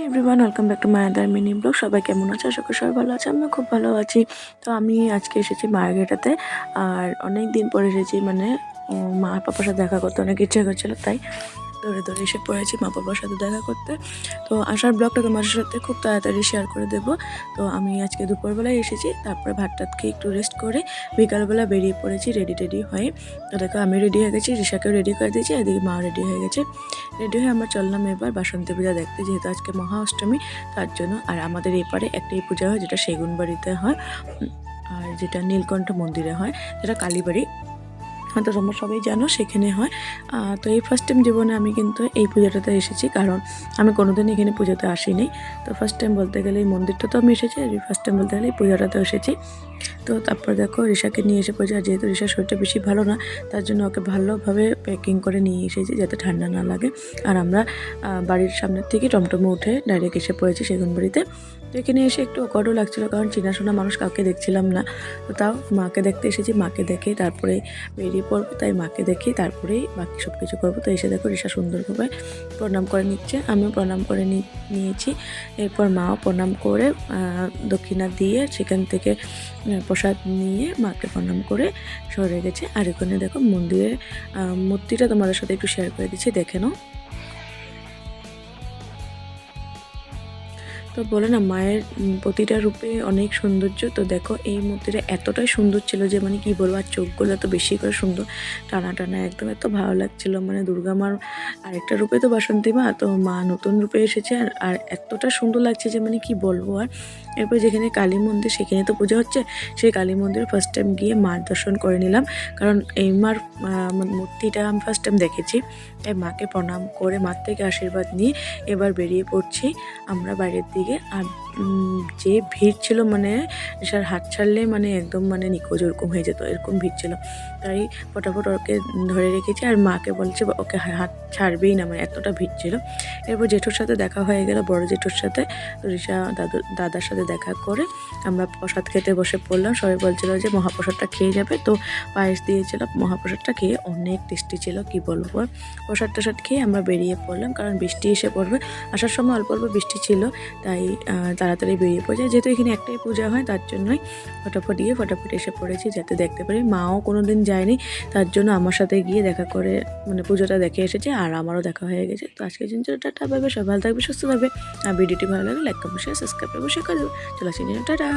Everyone, welcome back to my other mini blog. সবাই কেমন আছে? আশা করি সবাই ভালো আছে। আমিও খুব ভালো আছি। তো আমি আজকে এসেছি মার্কেটাতে, আর অনেক দিন পরে এসেছি। মানে মা পাপার সাথে দেখা করতে অনেক ইচ্ছা করছিল, তাই ধরে ধরে এসে পড়েছি মা বাবার সাথে দেখা করতে। তো আসার ব্লগটা তোমার সাথে খুব তাড়াতাড়ি শেয়ার করে দেবো। তো আমি আজকে দুপুরবেলায় এসেছি, তারপরে ভাত টাত খেয়ে একটু রেস্ট করে বিকালবেলা বেরিয়ে পড়েছি রেডি হয়ে। তো দেখো আমি রেডি হয়ে গেছি, ঋষাকেও রেডি করে দিয়েছি, এদিকে মা রেডি হয়ে গেছে। রেডি হয়ে আমরা চললাম এবার বাসন্তী পূজা দেখতে, যেহেতু আজকে মহা অষ্টমী তার জন্য। আর আমাদের এপারে একটাই পূজা হয়, যেটা সেগুন বাড়িতে হয়, আর যেটা নীলকণ্ঠ মন্দিরে হয়, যেটা কালীবাড়ি। হ্যাঁ, তো তোমরা সবাই জানো সেখানে হয়। তো এই ফার্স্ট টাইম জীবনে আমি কিন্তু এই পূজাটাতে এসেছি, কারণ আমি কোনোদিন এখানে পুজোতে আসিনি। তো ফার্স্ট টাইম বলতে গেলে এই মন্দিরটা তো আমি এসেছি, আর ফার্স্ট টাইম বলতে গেলে এই পূজাটাতেও এসেছি। তো তারপর দেখো ঋষাকে নিয়ে এসে পড়েছি, আর যেহেতু ঋষার শরীরটা বেশি ভালো না, তার জন্য ওকে ভালোভাবে প্যাকিং করে নিয়ে এসেছি যাতে ঠান্ডা না লাগে। আর আমরা বাড়ির সামনের থেকে টমটমে উঠে ডাইরেক্ট এসে পড়েছি সেগুন বাড়িতে। তো এখানে এসে একটু অকওয়ার্ডও লাগছিলো, কারণ চেনাশোনা মানুষ কাউকে দেখছিলাম না। তো তাও মাকে দেখতে এসেছি, মাকে দেখে তারপরে বেরিয়ে পড়বো, তাই মাকে দেখি তারপরেই বাকি সব কিছু করবো। তো এসে দেখো ঋষা সুন্দরভাবে প্রণাম করে নিচ্ছে, আমিও প্রণাম করে নিয়েছি। এরপর মাও প্রণাম করে দক্ষিণা দিয়ে সেখান থেকে প্রসাদ নিয়ে মাকে প্রণাম করে সরে গেছে। আর এখানে দেখো মন্দিরের মূর্তিটা তোমাদের সাথে একটু শেয়ার করে দিচ্ছি, দেখে নাও। তো বলে না, মায়ের প্রতিটা রূপে অনেক সৌন্দর্য। তো দেখো এই মূর্তিটা এতটাই সুন্দর ছিল যে মানে কি বলবো, আর চোখগুলো তো বেশি করে সুন্দর, টানা টানা একদম, এত ভালো লাগছিল। মানে দুর্গা মার আরেকটা রূপে তো বাসন্তী মা, তো মা নতুন রূপে এসেছে, আর এতটা সুন্দর লাগছে যে মানে কি বলবো। আর এরপর যেখানে কালী মন্দির, সেখানে তো পূজা হচ্ছে, সেই কালী মন্দিরে ফার্স্ট টাইম গিয়ে মার দর্শন করে নিলাম, কারণ এই মার মূর্তিটা আমি ফার্স্ট টাইম দেখেছি। তাই মাকে প্রণাম করে মার থেকে আশীর্বাদ নিয়ে এবার বেরিয়ে পড়ছি আমরা বাইরের দিকে। আর যে ভিড় ছিল, মানে ঋষার হাত ছাড়লে মানে একদম মানে নিখোঁজ ওরকম হয়ে যেত, এরকম ভিড় ছিল। তাই ফটাফট ওকে ধরে রেখেছি, আর মাকে বলছে ওকে হাত ছাড়বেই না, মানে এতটা ভিড় ছিল। এরপর জেঠুর সাথে দেখা হয়ে গেল, বড় জেঠুর সাথে। তো ঋষা দাদার সাথে দেখা করে আমরা প্রসাদ খেতে বসে পড়লাম। সবাই বলছিল যে মহাপ্রসাদটা খেয়ে যাবে, তো পায়েস দিয়েছিল। মহাপ্রসাদটা খেয়ে অনেক টেস্টি ছিল, কি বলবো। প্রসাদ টসাদ খেয়ে আমরা বেরিয়ে পড়লাম, কারণ বৃষ্টি এসে পড়বে। আসার সময় অল্প অল্প বৃষ্টি ছিল, তাই তাড়াতাড়ি বেরিয়ে পড়ে যায়। যেহেতু এখানে একটাই পূজা হয়, তার জন্যই ফটাফট এসে পড়েছি যাতে দেখতে পারি। মাও কোনো দিন যায়নি, তার জন্য আমার সাথে গিয়ে দেখা করে মানে পুজোটা দেখে এসেছে, আর আমারও দেখা হয়ে গেছে। তো আজকের দিন টাটা, পাবে সব ভালো থাকবে, সুস্থ থাকবে। আর ভিডিওটি ভালো লাগলে লাইক কমেন্ট শেয়ার সাবস্ক্রাইব অবশ্যই করে দেবো। চলো আসি, টাটা।